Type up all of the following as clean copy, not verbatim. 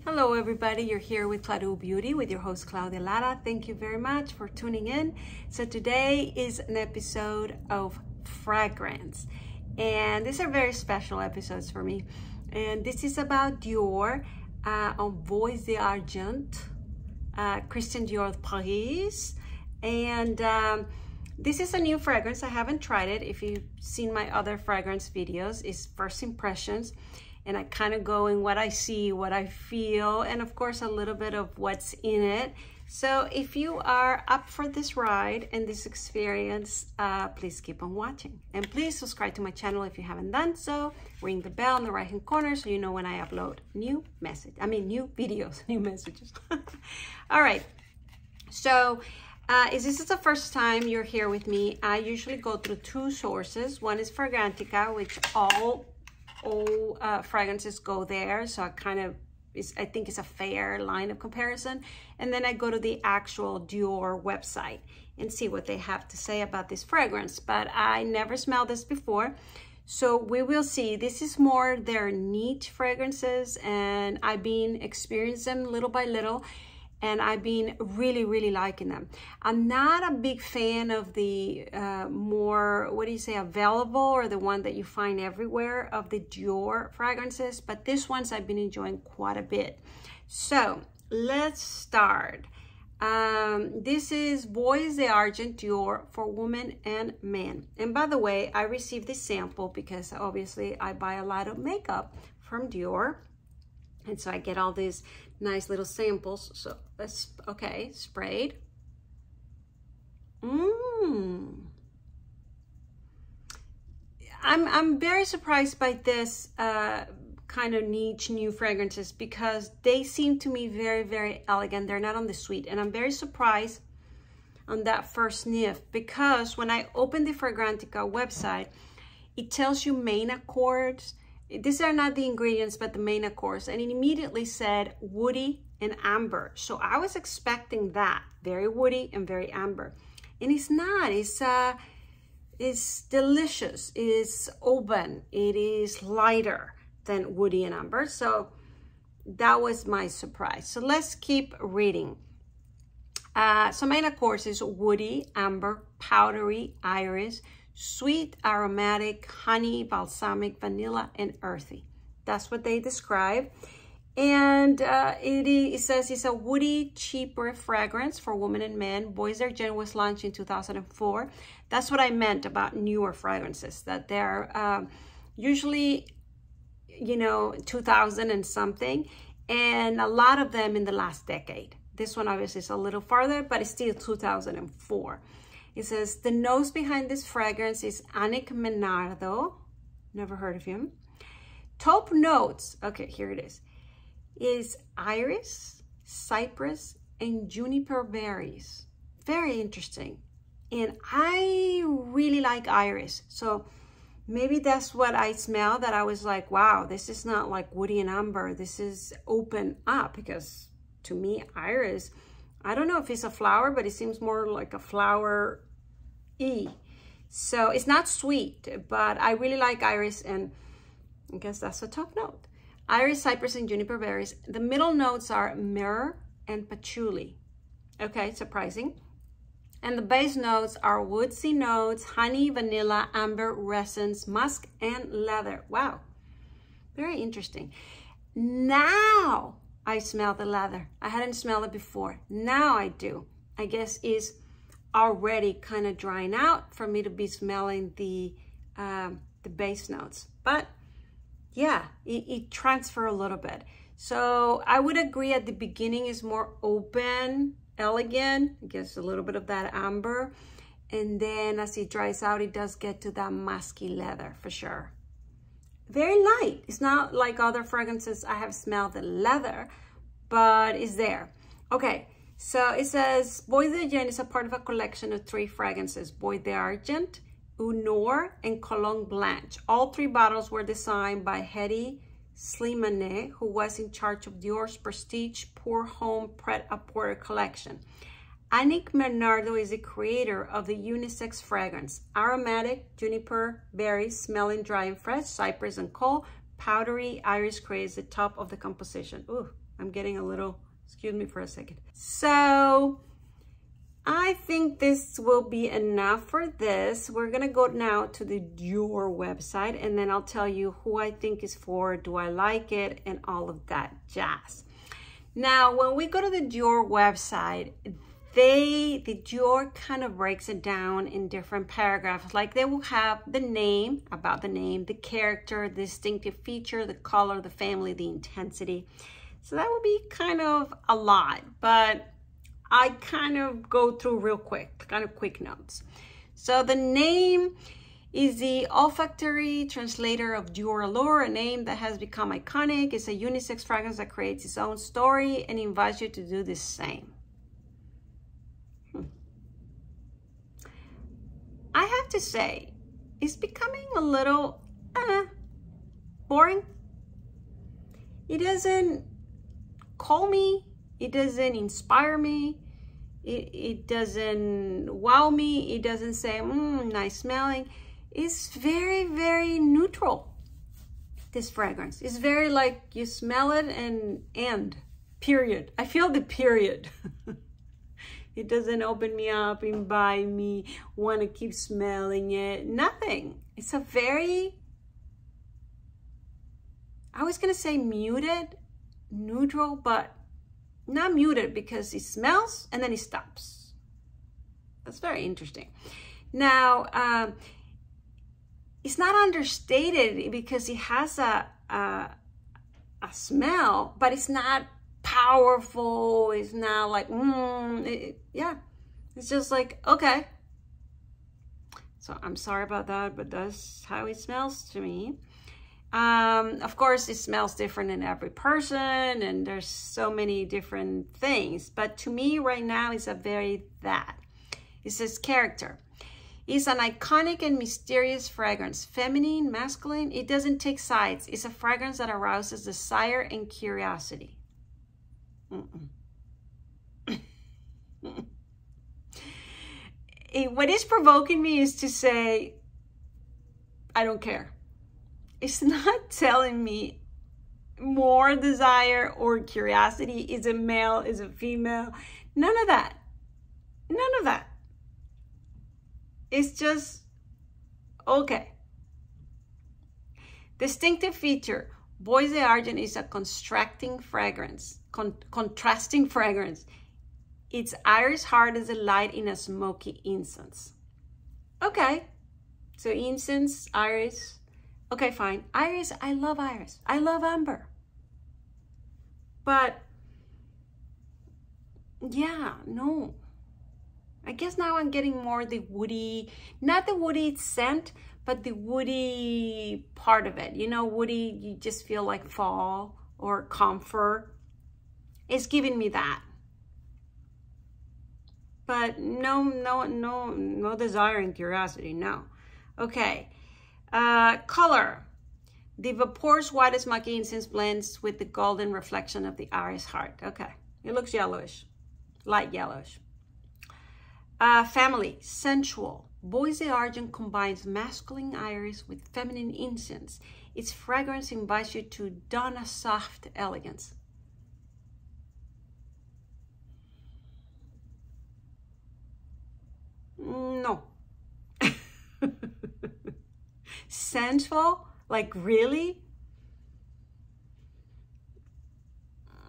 Hello everybody, you're here with Claudio Beauty with your host Claudia Lara. Thank you very much for tuning in. So today is an episode of fragrance, and these are very special episodes for me. And this is about DIOR on Bois Argent, Christian Dior of Paris. And this is a new fragrance. I haven't tried it. If you've seen my other fragrance videos, it's first impressions. And I kind of go in what I see, what I feel, and of course a little bit of what's in it. So if you are up for this ride and this experience, please keep on watching. And please subscribe to my channel if you haven't done so. Ring the bell in the right hand corner so you know when I upload new videos, new messages. All right, so if this is the first time you're here with me, I usually go through two sources. One is Fragrantica, which all fragrances go there, so I think it's a fair line of comparison. And then I go to the actual DIOR website and see what they have to say about this fragrance, but I never smelled this before, so we will see. This is more their niche fragrances, and I've been experiencing them little by little, and I've been really liking them. I'm not a big fan of the more, available, or the one that you find everywhere of the DIOR fragrances, but this ones I've been enjoying quite a bit. So let's start. This is Bois Argent DIOR for women and men. And by the way, I received this sample because obviously I buy a lot of makeup from DIOR. And so I get all these nice little samples. So that's okay, sprayed. I'm very surprised by this kind of niche new fragrances because they seem to me very elegant. They're not on the sweet, and I'm very surprised on that first sniff because when I open the Fragrantica website, it tells you main accords. These are not the ingredients, but the main accords, and it immediately said woody and amber. So I was expecting that, very woody and very amber, and it's not. It's delicious. It is open. It is lighter than woody and amber. So that was my surprise. So let's keep reading. So main accords is woody, amber, powdery, iris, sweet, aromatic, honey, balsamic, vanilla, and earthy. That's what they describe. And it says it's a woody, cheaper fragrance for women and men. Bois Argent was launched in 2004. That's what I meant about newer fragrances, that they're usually, 2000 and something, and a lot of them in the last decade. This one obviously is a little farther, but it's still 2004. It says, the nose behind this fragrance is Annick Menardo. Never heard of him. Top notes, okay, here it is iris, cypress, and juniper berries. Very interesting. And I really like iris. So maybe that's what I smell, that I was like, wow, this is not like woody and amber. This is open up, because to me, iris, I don't know if it's a flower, but it seems more like a flower. So it's not sweet, but I really like iris, and I guess that's a top note. Iris, cypress, and juniper berries. The middle notes are myrrh and patchouli. Okay, surprising. And the base notes are woodsy notes, honey, vanilla, amber, resins, musk, and leather. Wow, very interesting. Now I smell the leather. I hadn't smelled it before. Now I do. I guess is already kind of drying out for me to be smelling the base notes. But yeah, it transfers a little bit. So I would agree at the beginning is more open, elegant. I guess a little bit of that amber. And then as it dries out, it does get to that musky leather for sure. Very light. It's not like other fragrances I have smelled the leather, but it's there. Okay. So it says, Bois Argent is a part of a collection of 3 fragrances, Bois Argent, Unor, and Cologne Blanche. All 3 bottles were designed by Hedi Slimane, who was in charge of DIOR's prestige Pour Homme Pret-a-Porter collection. Annick Menardo is the creator of the unisex fragrance, aromatic, juniper, berries, smelling dry and fresh, cypress and coal, powdery, iris creates the top of the composition. Ooh, I'm getting a little, excuse me for a second. So I think this will be enough for this. We're gonna go now to the DIOR website, and then I'll tell you who I think is for, do I like it, and all of that jazz. Now, when we go to the DIOR website, the DIOR kind of breaks it down in different paragraphs. Like they will have the name, about the name, the character, the distinctive feature, the color, the family, the intensity. So that would be kind of a lot, but I kind of go through real quick, kind of quick notes. So the name is the olfactory translator of DIOR Allure, a name that has become iconic. It's a unisex fragrance that creates its own story and invites you to do the same. I have to say, it's becoming a little boring. It doesn't call me. It doesn't inspire me. It doesn't wow me. It doesn't say, nice smelling. It's very, very neutral, this fragrance. It's very like you smell it and period. I feel the period. It doesn't open me up, invite me, want to keep smelling it, nothing. It's a very, I was going to say muted, neutral, but not muted because it smells and then it stops. That's very interesting. Now, it's not understated because it has a smell, but it's not powerful. It's not like, yeah. It's just like, okay. So I'm sorry about that, but that's how it smells to me. Of course, it smells different in every person, and there's so many different things. But to me right now, it's a very that. It says character. It's an iconic and mysterious fragrance. Feminine, masculine, it doesn't take sides. It's a fragrance that arouses desire and curiosity. What is provoking me is to say, I don't care. It's not telling me more desire or curiosity. Is it male? Is it female? None of that. None of that. It's just, okay. Distinctive feature. Bois Argent is a contrasting fragrance. Its iris heart is a light in a smoky incense. Okay. So incense, iris. Okay, fine. Iris, I love iris. I love amber. But yeah, no. I guess now I'm getting more the woody, not the woody scent, but the woody part of it. You know, woody, you just feel like fall or comfort. It's giving me that. But no desire and curiosity, no. Okay. Color. The vapor's white smoky incense blends with the golden reflection of the iris heart. Okay. It looks yellowish, light yellowish. Family. Sensual. Bois Argent combines masculine iris with feminine incense. Its fragrance invites you to don a soft elegance. No. Sensual? Like really?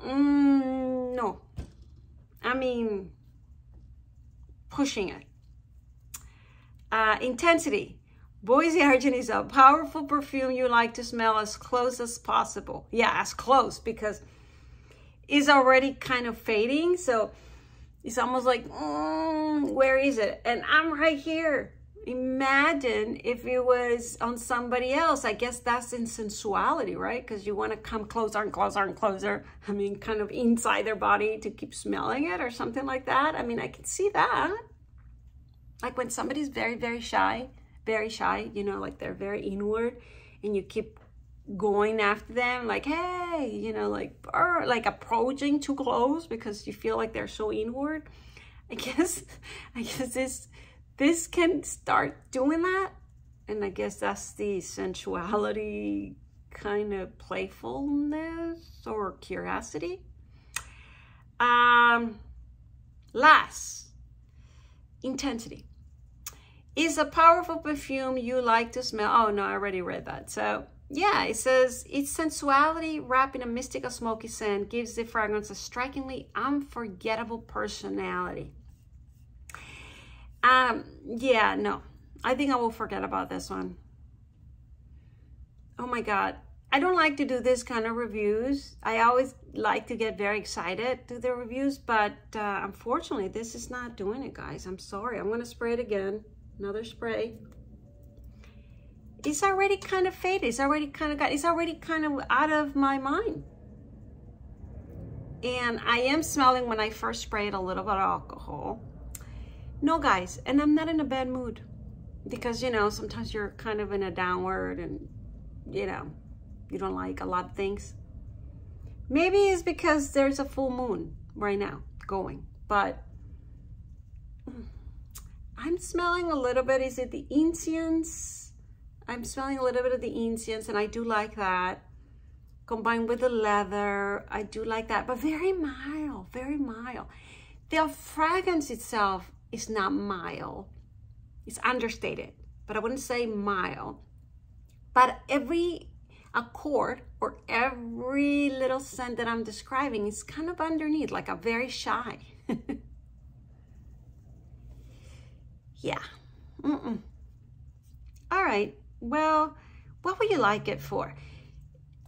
No. I mean, pushing it. Intensity. Bois Argent is a powerful perfume you like to smell as close as possible. Yeah, as close, because it's already kind of fading. So it's almost like, where is it? And I'm right here. Imagine if it was on somebody else. I guess that's in sensuality, right? Because you want to come closer and closer and closer. I mean, kind of inside their body to keep smelling it or something like that. I mean, I can see that. Like when somebody's very, very shy, you know, like they're very inward and you keep going after them like, hey, you know, like approaching too close because you feel like they're so inward. I guess this can start doing that. And I guess that's the sensuality kind of playfulness or curiosity. Last, intensity. Is a powerful perfume you like to smell? Oh no, I already read that. So yeah, it says its sensuality wrapped in a mystical smoky scent gives the fragrance a strikingly unforgettable personality. Yeah, no, I think I will forget about this one. Oh my God. I don't like to do this kind of reviews. I always like to get very excited to the reviews, but unfortunately, this is not doing it, guys. I'm sorry. I'm going to spray it again. Another spray. It's already kind of faded. It's already kind of out of my mind. And I am smelling, when I first sprayed, a little bit of alcohol. No, guys, and I'm not in a bad mood because, you know, sometimes you're kind of in a downward and, you know, you don't like a lot of things. Maybe it's because there's a full moon right now going, but I'm smelling a little bit. Is it the incense? I'm smelling a little bit of the incense, and I do like that. Combined with the leather, I do like that, but very mild, very mild. The fragrance itself is not mild. It's understated, but I wouldn't say mild. But every accord or every little scent that I'm describing is kind of underneath, like a very shy. Yeah. All right. Well, what would you like it for?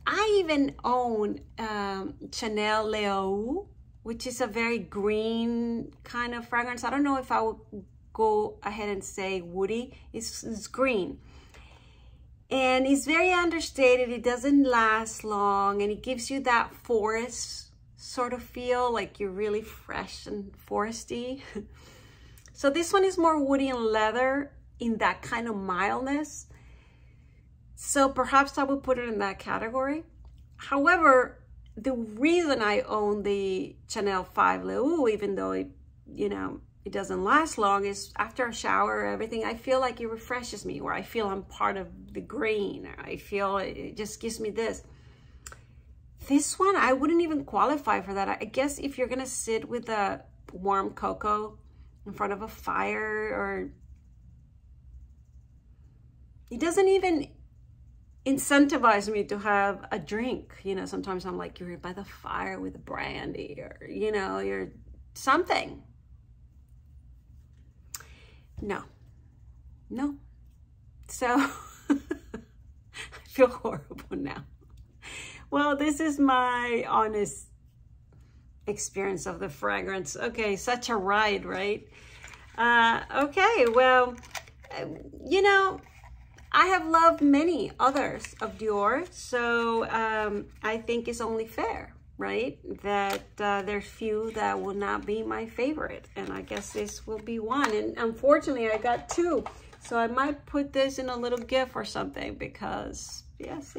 I even own Chanel Leo, which is a very green kind of fragrance. I don't know if I would go ahead and say woody. It's green. And it's very understated. It doesn't last long, and it gives you that forest sort of feel, like you're really fresh and foresty. So this one is more woody and leather in that kind of mildness. So perhaps I would put it in that category. However, the reason I own the Chanel 5 Leo, even though it, you know, it doesn't last long, is after a shower or everything, I feel like it refreshes me, or I feel I'm part of the green, or I feel it just gives me this. This one, I wouldn't even qualify for that. I guess if you're gonna sit with a warm cocoa in front of a fire, or it doesn't even incentivize me to have a drink. You know, sometimes I'm like, you're by the fire with a brandy, or, you know, you're something. No. So I feel horrible now. Well, this is my honest experience of the fragrance. Okay, such a ride, right? Okay, well, you know, I have loved many others of Dior, so I think it's only fair, right, that there's few that will not be my favorite, and I guess this will be one. And unfortunately, I got two, so I might put this in a little gift or something, because yes,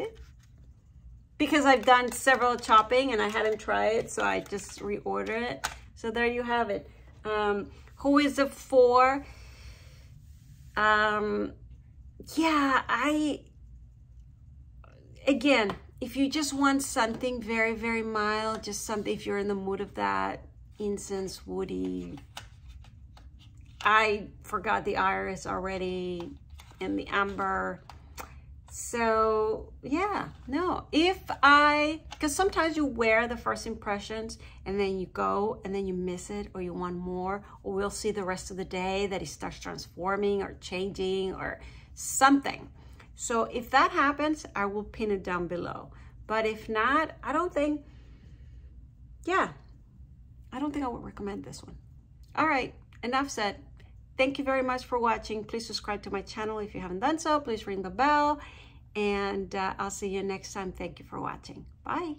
because I've done several chopping and I hadn't tried it, so I just reordered it. So there you have it. Who is it for? Yeah, again, if you just want something very, very mild, just something, if you're in the mood of that, incense, woody. I forgot the iris already, and the amber. So yeah, no, because sometimes you wear the first impressions and then you go and then you miss it, or you want more, or we'll see the rest of the day that it starts transforming or changing or something. So if that happens, I will pin it down below. But if not, I don't think I would recommend this one. All right, enough said. Thank you very much for watching. Please subscribe to my channel if you haven't done so. Please ring the bell, and I'll see you next time. Thank you for watching. Bye.